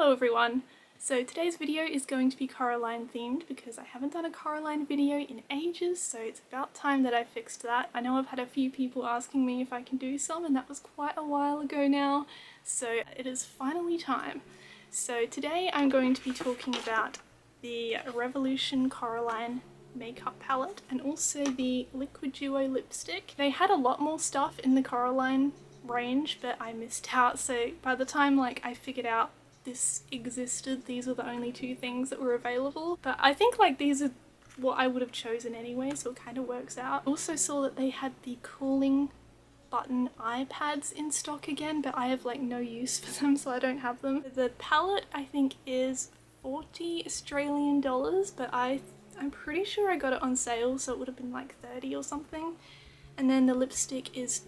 Hello everyone! So today's video is going to be Coraline themed because I haven't done a Coraline video in ages, so it's about time that I fixed that. I know I've had a few people asking me if I can do some, and that was quite a while ago now, so it is finally time. So today I'm going to be talking about the Revolution Coraline makeup palette and also the Liquid Duo lipstick. They had a lot more stuff in the Coraline range, but I missed out, so by the time I figured out this existed, these were the only two things that were available. But I think these are what I would have chosen anyway, so it kind of works out. I also saw that they had the cooling button eye pads in stock again, but I have no use for them, so I don't have them. The palette I think is 40 Australian dollars, but I'm pretty sure I got it on sale, so it would have been 30 or something. And then the lipstick is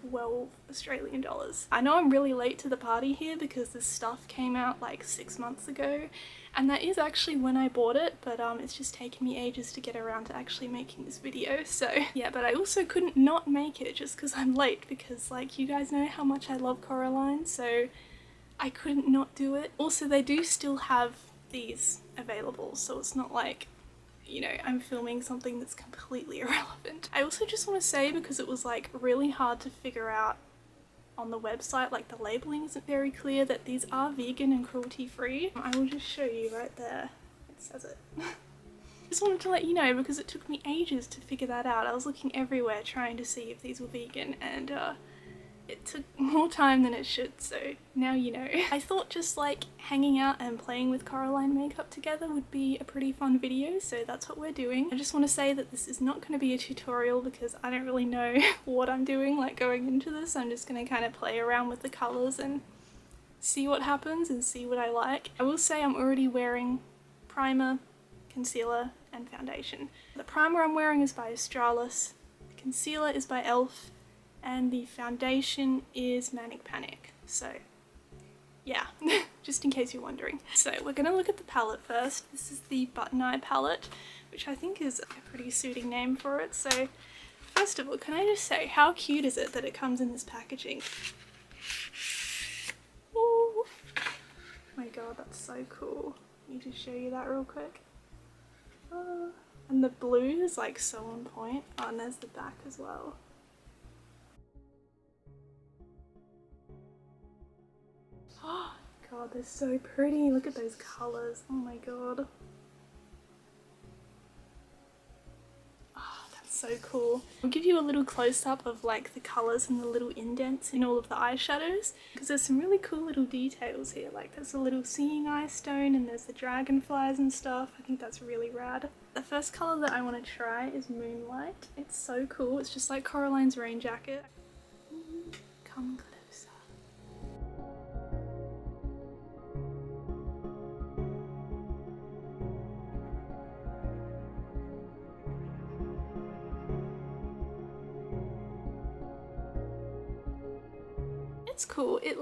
12 Australian dollars. I know I'm really late to the party here because this stuff came out 6 months ago, and that is actually when I bought it, but it's just taken me ages to get around to actually making this video, so yeah. But I also couldn't not make it just because I'm late, because you guys know how much I love Coraline, so I couldn't not do it. Also, they do still have these available, so it's not you know, I'm filming something that's completely irrelevant. I also just want to say, because it was really hard to figure out on the website, the labeling isn't very clear, that these are vegan and cruelty free. I will just show you right there. It says it. Just wanted to let you know because it took me ages to figure that out. I was looking everywhere trying to see if these were vegan, and it took more time than it should, so now you know. I thought just hanging out and playing with Coraline makeup together would be a pretty fun video, so that's what we're doing. I just want to say that this is not going to be a tutorial because I don't really know what I'm doing going into this. I'm just going to kind of play around with the colours and see what happens and see what I like. I will say I'm already wearing primer, concealer and foundation. The primer I'm wearing is by Australis, the concealer is by e.l.f. and the foundation is Manic Panic, so yeah, just in case you're wondering. So we're gonna look at the palette first. This is the Button Eye palette, which I think is a pretty suiting name for it. So first of all, can I just say, how cute is it that it comes in this packaging? Oh my god, that's so cool. Let me just show you that real quick. And the blue is so on point. Oh, and there's the back as well. Oh god, they're so pretty. Look at those colours. Oh my god. Oh, that's so cool. I'll give you a little close-up of the colours and the little indents in all of the eyeshadows, because there's some really cool little details here. There's a little seeing eye stone and there's the dragonflies and stuff. I think that's really rad. The first colour that I want to try is Moonlight. It's so cool. It's just like Coraline's rain jacket. Come closer. It's cool. It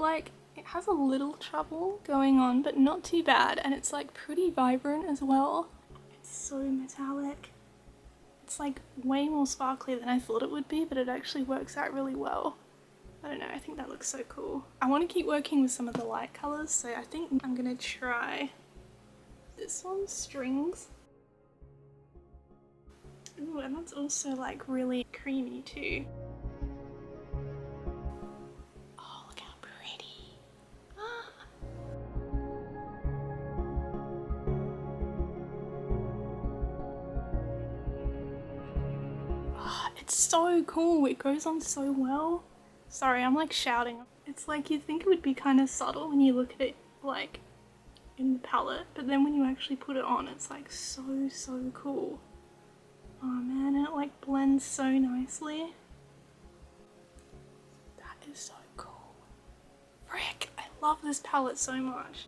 has a little trouble going on, but not too bad, and it's pretty vibrant as well. It's so metallic. It's way more sparkly than I thought it would be, but it actually works out really well. I don't know, I think that looks so cool. I want to keep working with some of the light colours, so I think I'm gonna try this one, Strings. Ooh, and that's also really creamy too. It's so cool, it goes on so well. Sorry, I'm shouting. It's you'd think it would be kind of subtle when you look at it in the palette, but then when you actually put it on, it's so cool. Oh man, and it blends so nicely. That is so cool. Frick, I love this palette so much.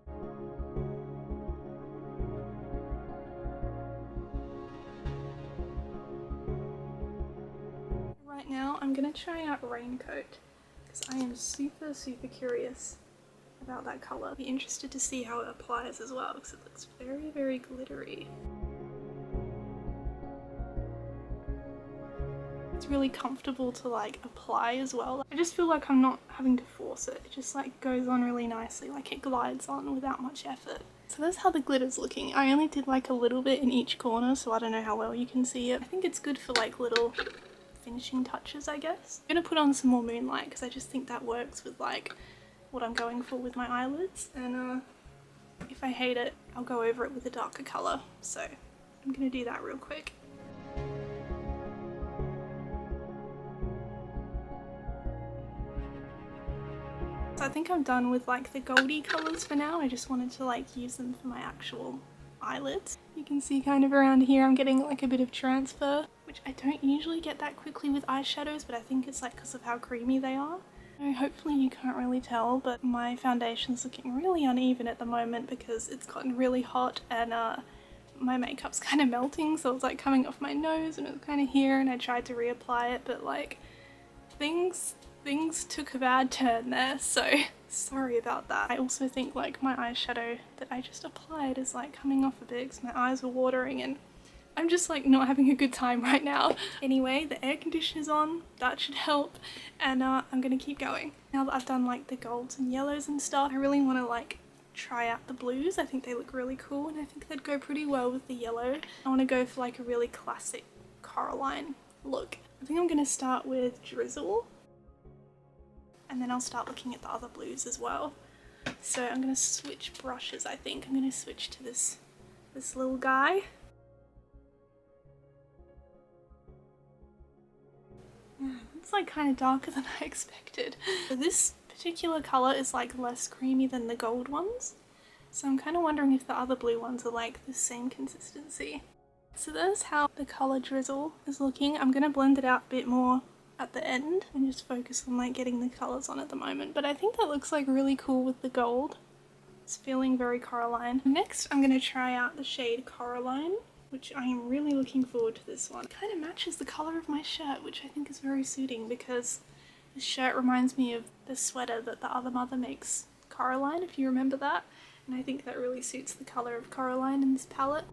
Right now, I'm gonna try out Raincoat because I am super curious about that colour. Be interested to see how it applies as well because it looks very glittery. It's It's really comfortable to like apply as well. I just feel like I'm not having to force it. It just like goes on really nicely, like it glides on without much effort. So that's how the glitter's looking. I only did like a little bit in each corner, so I don't know how well you can see it. I think it's good for like little finishing touches, I guess. I'm gonna put on some more Moonlight because I just think that works with like what I'm going for with my eyelids. And if I hate it, I'll go over it with a darker colour. So I'm gonna do that real quick. So I think I'm done with like the goldy colours for now. I just wanted to like use them for my actual eyelids. You can see kind of around here I'm getting like a bit of transfer, which I don't usually get that quickly with eyeshadows, but I think it's like because of how creamy they are. So hopefully you can't really tell, but my foundation's looking really uneven at the moment because it's gotten really hot and my makeup's kind of melting, so it's like coming off my nose and it's kind of here, and I tried to reapply it, but like things took a bad turn there, so sorry about that. I also think like my eyeshadow that I just applied is like coming off a bit because my eyes were watering and I'm just like not having a good time right now. Anyway, the air conditioner's on, that should help, and I'm gonna keep going. Now that I've done like the golds and yellows and stuff, I really want to like try out the blues. I think they look really cool and I think they'd go pretty well with the yellow. I want to go for like a really classic Coraline look. I think I'm gonna start with Drizzle, and then I'll start looking at the other blues as well. So I'm going to switch brushes, I think. I'm going to switch to this little guy. It's like kind of darker than I expected. So this particular colour is like less creamy than the gold ones. So I'm kind of wondering if the other blue ones are like the same consistency. So that's how the colour Drizzle is looking. I'm going to blend it out a bit more at the end and just focus on like getting the colours on at the moment, but I think that looks like really cool with the gold. It's feeling very Coraline. Next I'm going to try out the shade Coraline, which I am really looking forward to this one. It kind of matches the colour of my shirt, which I think is very suiting because this shirt reminds me of the sweater that the other mother makes Coraline, if you remember that, and I think that really suits the colour of Coraline in this palette.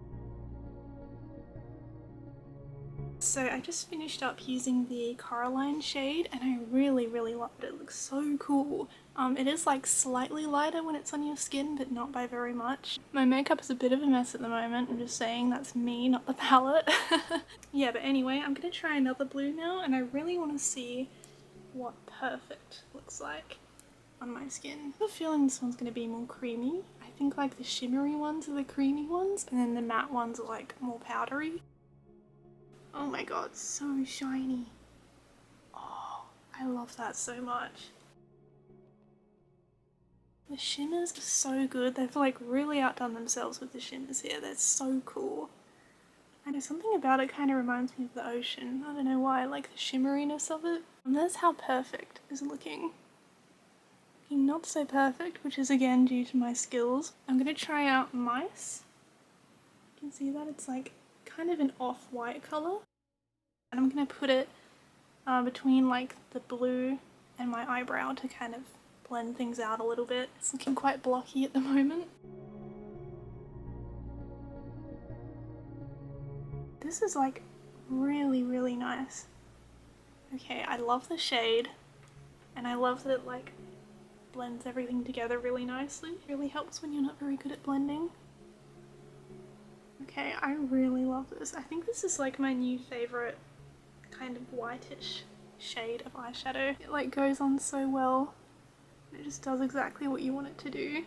So I just finished up using the Coraline shade and I really love it. It looks so cool. It is like slightly lighter when it's on your skin, but not by very much. My makeup is a bit of a mess at the moment. I'm just saying that's me, not the palette. Yeah, but anyway, I'm gonna try another blue now and I really want to see what Perfect looks like on my skin. I have a feeling this one's gonna be more creamy. I think like the shimmery ones are the creamy ones and then the matte ones are like more powdery. Oh my god, so shiny. Oh, I love that so much. The shimmers are so good. They've like really outdone themselves with the shimmers here. They're so cool. I know something about it kind of reminds me of the ocean. I don't know why, I like the shimmeriness of it. And that's how Perfect is looking. Looking not so perfect, which is again due to my skills. I'm going to try out Mice. You can see that it's like kind of an off-white colour, and I'm going to put it between like the blue and my eyebrow to kind of blend things out a little bit. It's looking quite blocky at the moment. This is like really nice. Okay, I love the shade and I love that it like blends everything together really nicely. It really helps when you're not very good at blending. Okay, I really love this. I think this is like my new favourite kind of whitish shade of eyeshadow. It like goes on so well. It just does exactly what you want it to do.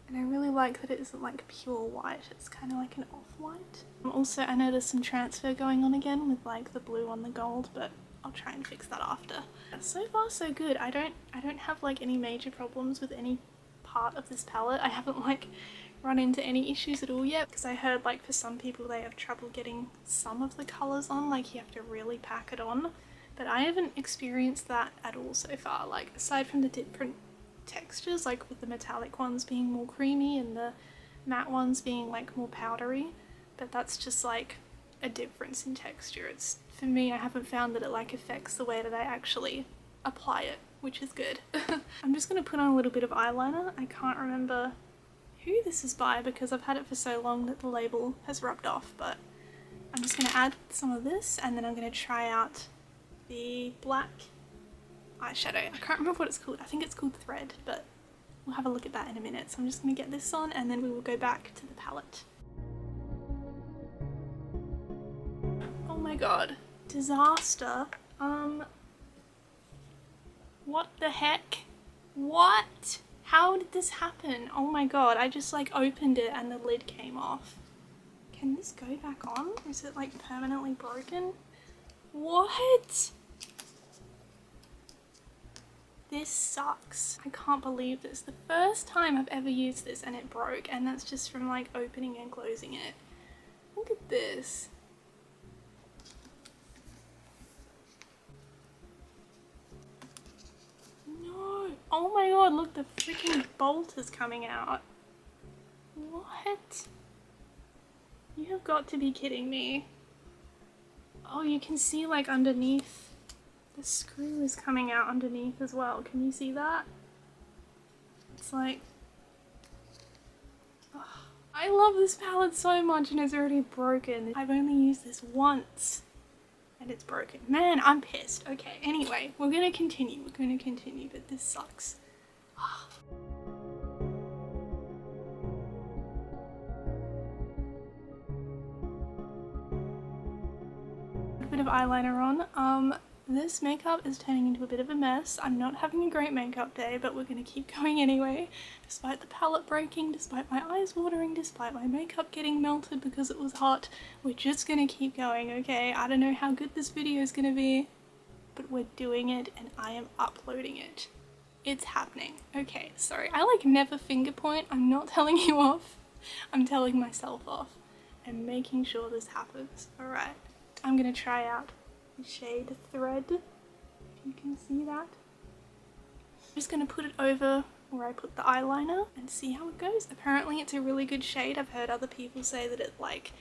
And I really like that it isn't like pure white, it's kind of like an off-white. Also, I know there's some transfer going on again with like the blue on the gold, but I'll try and fix that after. So far so good. I don't have like any major problems with any part of this palette. I haven't like run into any issues at all yet, because I heard like for some people they have trouble getting some of the colours on, like you have to really pack it on. But I haven't experienced that at all so far, like aside from the different textures, like with the metallic ones being more creamy and the matte ones being like more powdery, but that's just like a difference in texture. It's, for me, I haven't found that it like affects the way that I actually apply it, which is good. I'm just going to put on a little bit of eyeliner. I can't remember who this is by because I've had it for so long that the label has rubbed off, but I'm just going to add some of this and then I'm going to try out the black eyeshadow. I can't remember what it's called. I think it's called Thread, but we'll have a look at that in a minute. So I'm just going to get this on and then we will go back to the palette. Oh my god. Disaster. What the heck? What? How did this happen? Oh my god, I just like opened it and the lid came off. Can this go back on? Is it like permanently broken? What? This sucks. I can't believe this. The first time I've ever used this and it broke, and that's just from like opening and closing it. Look at this. No. Oh my god, look, the freaking bolt is coming out. What? You have got to be kidding me. Oh, you can see like underneath. The screw is coming out underneath as well. Can you see that? It's like... oh, I love this palette so much and it's already broken. I've only used this once and it's broken. Man, I'm pissed. Okay, anyway, we're gonna continue, but this sucks. A bit of eyeliner on. This makeup is turning into a bit of a mess. I'm not having a great makeup day, but we're gonna keep going anyway. Despite the palette breaking, despite my eyes watering, despite my makeup getting melted because it was hot, we're just gonna keep going, okay? I don't know how good this video is gonna be, but we're doing it and I am uploading it. It's happening. Okay, sorry. I like never finger point. I'm not telling you off. I'm telling myself off and making sure this happens. Alright, I'm gonna try out shade Thread, if you can see that. I'm just going to put it over where I put the eyeliner and see how it goes. Apparently it's a really good shade. I've heard other people say that it like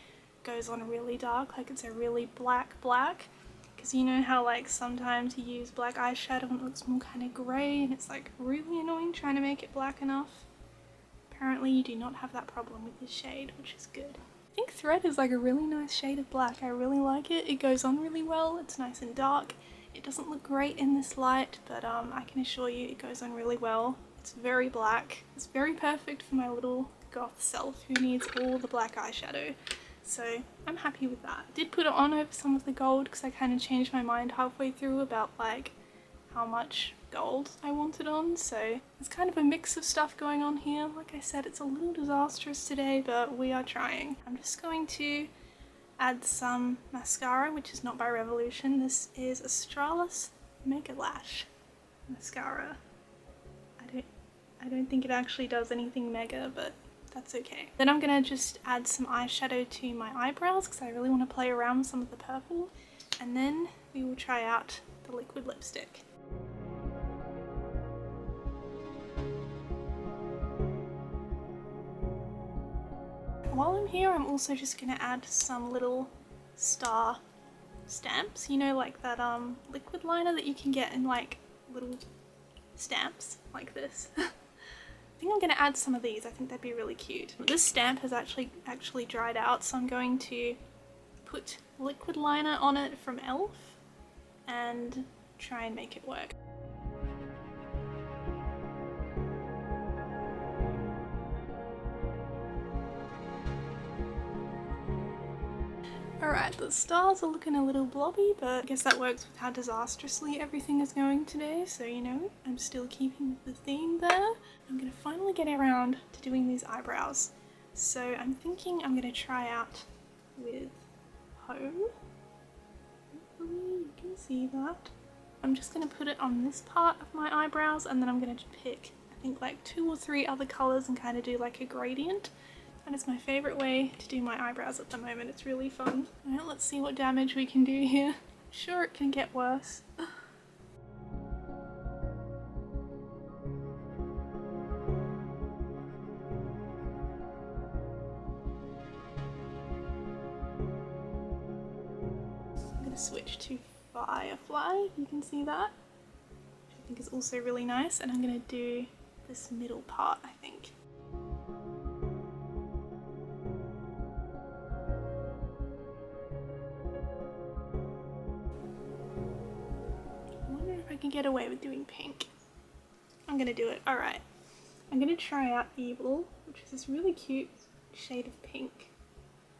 goes on really dark, like it's a really black, because you know how like sometimes you use black eyeshadow and it looks more kind of grey and it's like really annoying trying to make it black enough. Apparently you do not have that problem with this shade, which is good. I think Thread is like a really nice shade of black. I really like it. It goes on really well. It's nice and dark. It doesn't look great in this light, but I can assure you it goes on really well. It's very black. It's very perfect for my little goth self who needs all the black eyeshadow. So I'm happy with that. I did put it on over some of the gold because I kind of changed my mind halfway through about like how much gold I wanted on, so it's kind of a mix of stuff going on here. Like I said, it's a little disastrous today, but we are trying. I'm just going to add some mascara, which is not by Revolution. This is Australis Mega Lash mascara. I don't think it actually does anything mega, but that's okay. Then I'm gonna just add some eyeshadow to my eyebrows because I really want to play around with some of the purple, and then we will try out the liquid lipstick. While I'm here, I'm also just going to add some little star stamps, you know, like that liquid liner that you can get in like little stamps like this. I think I'm going to add some of these. I think they'd be really cute. This stamp has actually dried out, so I'm going to put liquid liner on it from e.l.f. and try and make it work. Alright, the stars are looking a little blobby, but I guess that works with how disastrously everything is going today, so you know, I'm still keeping with the theme there. I'm gonna finally get around to doing these eyebrows. So I'm thinking I'm gonna try out with Home. Hopefully you can see that. I'm just gonna put it on this part of my eyebrows and then I'm gonna pick, I think like 2 or 3 other colors and kind of do like a gradient. And it's my favourite way to do my eyebrows at the moment. It's really fun. Alright, let's see what damage we can do here. I'm sure it can get worse. I'm going to switch to Firefly, you can see that. Which I think is also really nice. And I'm going to do this middle part, I think. can get away with doing pink. I'm gonna do it. Alright. I'm gonna try out Evil, which is this really cute shade of pink,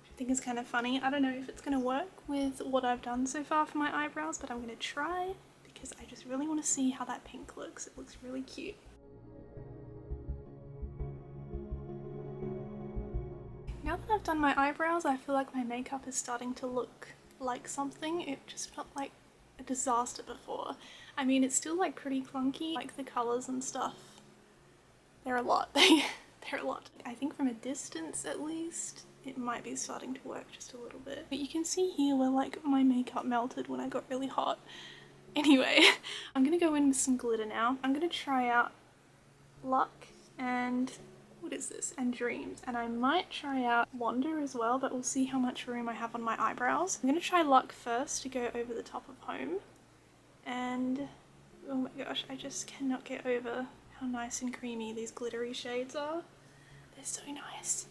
which I think is kind of funny. I don't know if it's gonna work with what I've done so far for my eyebrows, but I'm gonna try because I just really want to see how that pink looks. It looks really cute. Now that I've done my eyebrows, I feel like my makeup is starting to look like something. It just felt like a disaster before. I mean, it's still like pretty clunky, like the colours and stuff. They're a lot. They're a lot. I think from a distance at least, it might be starting to work just a little bit. But you can see here where like my makeup melted when I got really hot. Anyway, I'm gonna go in with some glitter now. I'm gonna try out Luck and what is this? And Dreams. And I might try out Wander as well, but we'll see how much room I have on my eyebrows. I'm gonna try Luck first to go over the top of Home. And oh my gosh, I just cannot get over how nice and creamy these glittery shades are. They're so nice.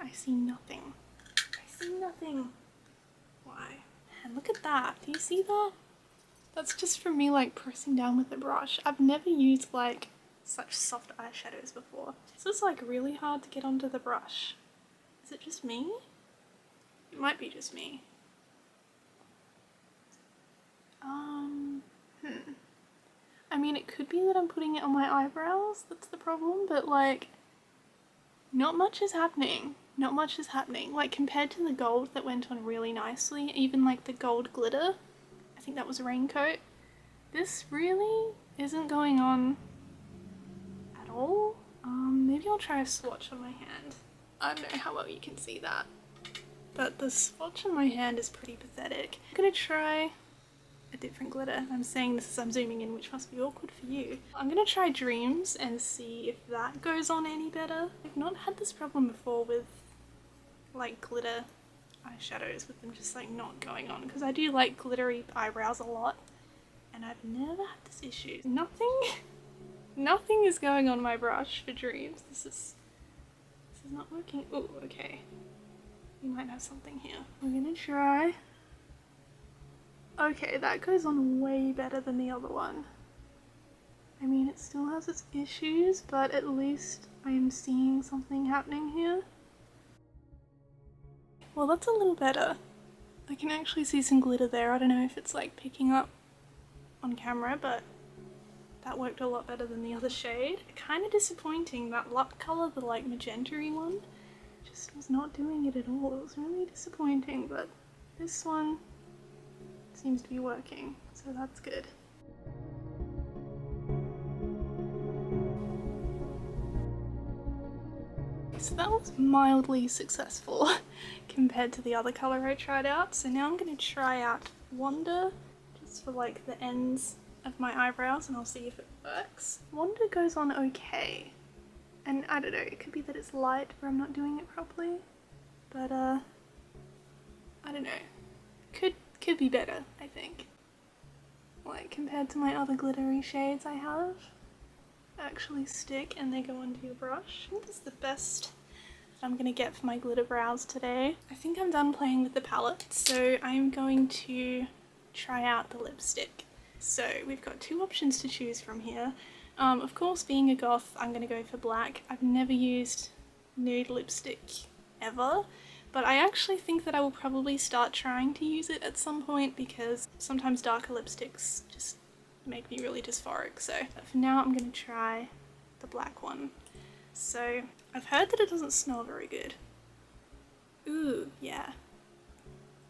I see nothing. I see nothing. Why? And look at that. Do you see that? That's just from me like pressing down with the brush. I've never used like such soft eyeshadows before. This is like really hard to get onto the brush. Is it just me? It might be just me. I mean, it could be that I'm putting it on my eyebrows, that's the problem, but like, not much is happening. Not much is happening. Like, compared to the gold that went on really nicely, even like the gold glitter, I think that was Raincoat, this really isn't going on at all. Maybe I'll try a swatch on my hand. I don't know how well you can see that, but the swatch on my hand is pretty pathetic. I'm gonna try a different glitter. I'm saying this as I'm zooming in, which must be awkward for you. I'm gonna try Dreams and see if that goes on any better. I've not had this problem before with like glitter eyeshadows, with them just like not going on, because I do like glittery eyebrows a lot and I've never had this issue. Nothing is going on my brush for Dreams. This is not working. Oh, okay. We might have something here. We're gonna try. Okay, that goes on way better than the other one. I mean, it still has its issues, but at least I am seeing something happening here. Well, that's a little better. I can actually see some glitter there. I don't know if it's like picking up on camera, but that worked a lot better than the other shade. Kind of disappointing, that Luck colour, the like magenta-y one, just was not doing it at all. It was really disappointing, but this one seems to be working, so that's good. So that was mildly successful compared to the other colour I tried out. So now I'm going to try out Wander just for like the ends of my eyebrows and I'll see if it works. Wander goes on okay, and I don't know, it could be that it's light or I'm not doing it properly, but I don't know, could be better, I think. Like compared to my other glittery shades I have actually stick and they go onto your brush. I think that's the best that I'm gonna get for my glitter brows today. I think I'm done playing with the palette, so I'm going to try out the lipstick. So we've got two options to choose from here. Of course, being a goth, I'm gonna go for black. I've never used nude lipstick ever, but I actually think that I will probably start trying to use it at some point because sometimes darker lipsticks just make me really dysphoric. So for now I'm going to try the black one. So I've heard that it doesn't smell very good. Ooh, yeah.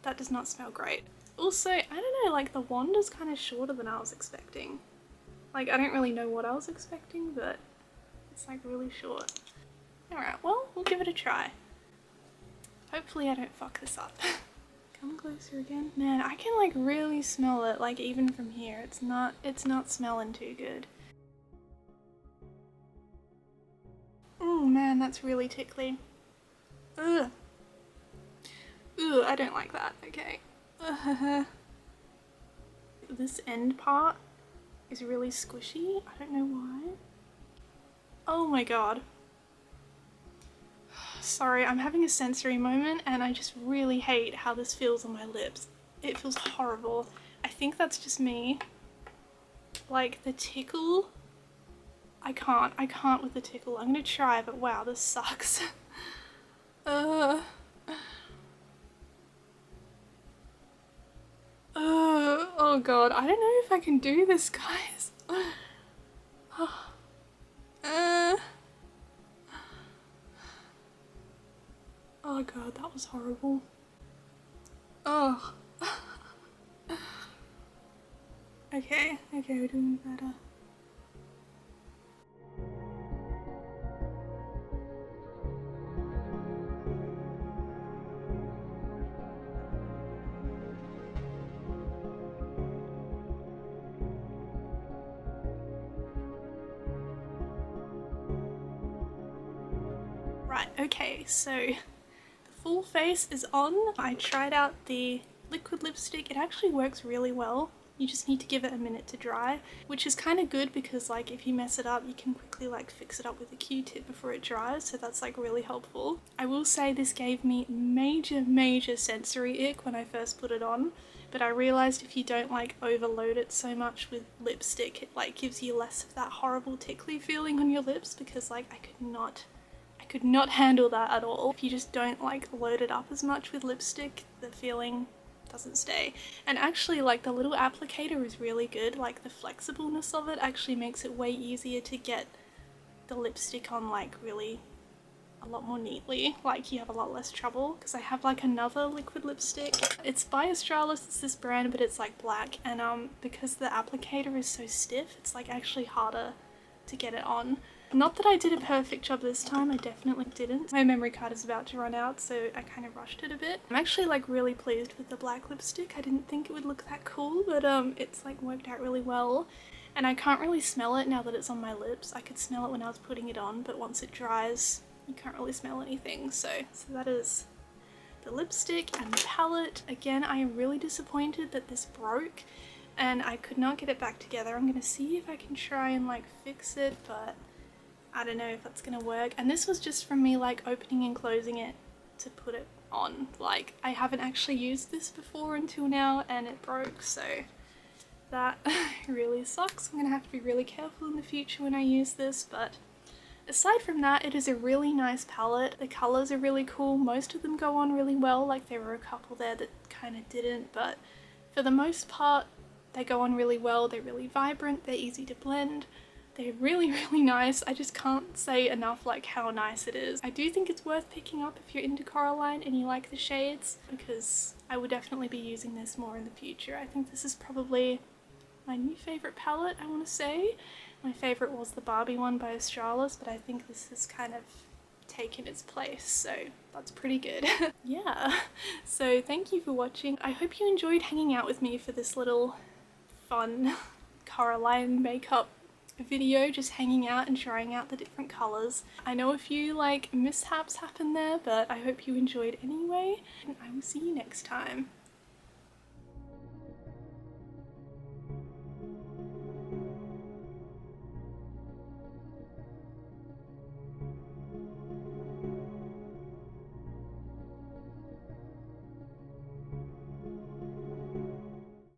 That does not smell great. Also, I don't know, like the wand is kind of shorter than I was expecting. Like I don't really know what I was expecting, but it's like really short. Alright, well, we'll give it a try. Hopefully I don't fuck this up. Come closer again. Man, I can like really smell it, like even from here. It's not smelling too good. Oh man, that's really tickly. Ugh. Ugh, I don't like that. Okay. This end part is really squishy. I don't know why. Oh my god. Sorry, I'm having a sensory moment and I just really hate how this feels on my lips. It feels horrible. I think that's just me. Like the tickle, I can't with the tickle. I'm gonna try, but wow, this sucks. Oh god, I don't know if I can do this, guys. Oh god, that was horrible. Oh. Okay, we're doing better. Right, okay, so the full face is on. I tried out the liquid lipstick. It actually works really well. You just need to give it a minute to dry, which is kind of good because like if you mess it up, you can quickly like fix it up with a Q-tip before it dries, so that's like really helpful. I will say this gave me major sensory ick when I first put it on, but I realized if you don't like overload it so much with lipstick, it like gives you less of that horrible tickly feeling on your lips, because like I could not handle that at all. If you just don't like load it up as much with lipstick, the feeling doesn't stay. And actually like the little applicator is really good. Like the flexibleness of it actually makes it way easier to get the lipstick on like really a lot more neatly. Like you have a lot less trouble, because I have like another liquid lipstick. It's by Australis, it's this brand, but it's like black, and because the applicator is so stiff, it's like actually harder to get it on. Not that I did a perfect job this time, I definitely didn't. My memory card is about to run out, so I kind of rushed it a bit. I'm actually like really pleased with the black lipstick. I didn't think it would look that cool, but it's like worked out really well. And I can't really smell it now that it's on my lips. I could smell it when I was putting it on, but once it dries, you can't really smell anything. So that is the lipstick and the palette. Again, I am really disappointed that this broke and I could not get it back together. I'm gonna see if I can try and like fix it, but I don't know if that's gonna work. And this was just from me like opening and closing it to put it on. Like I haven't actually used this before until now and it broke, so that really sucks. I'm gonna have to be really careful in the future when I use this, but aside from that, it is a really nice palette. The colours are really cool. Most of them go on really well. Like there were a couple there that kind of didn't, but for the most part they go on really well. They're really vibrant, they're easy to blend. They're really nice. I just can't say enough like how nice it is. I do think it's worth picking up if you're into Coraline and you like the shades, because I will definitely be using this more in the future. I think this is probably my new favourite palette, I want to say. My favourite was the Barbie one by Australis, but I think this has kind of taken its place, so that's pretty good. Yeah, so thank you for watching. I hope you enjoyed hanging out with me for this little fun Coraline makeup video, just hanging out and trying out the different colours. I know a few like mishaps happened there, but I hope you enjoyed anyway, and I will see you next time.